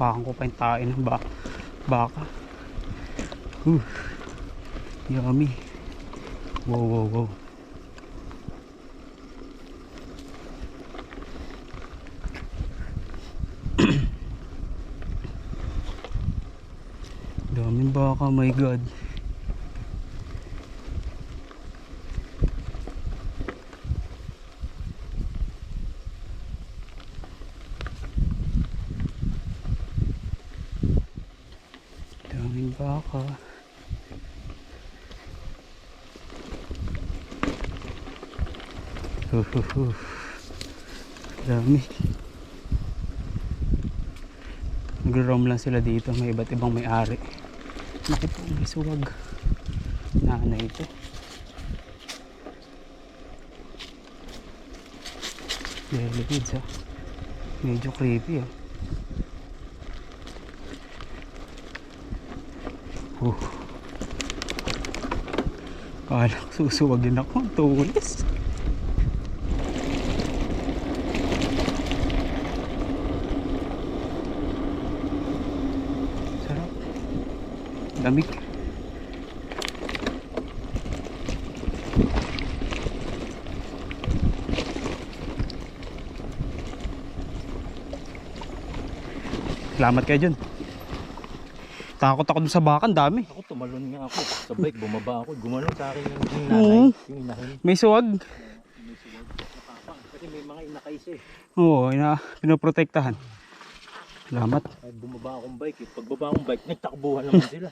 Hapakan ko pa yung tae ng baka. Yummy. Wow. Daming baka, my god. Daming baka. Dami. Nag-roam lang sila dito, may iba't ibang may-ari. Naku po, may suwag. Nanay ito. Lilipids ha. Medyo creepy ha. Kala ko susuwagin ako. Tulis. Sarap. Lamig. Salamat kayo dyan. Takot ako dun sa bakan, dami. Ako tumalon nga ako sa bike, bumaba ako. Gumanon sa akin yung nanay, yung inahin. May suwag. May suwag. Nakapang. Kasi may mga inakais eh. Oo, pinoprotektahan. Salamat. Ay, bumaba akong bike eh. Pagbaba akong bike, nagtakbuhan naman sila.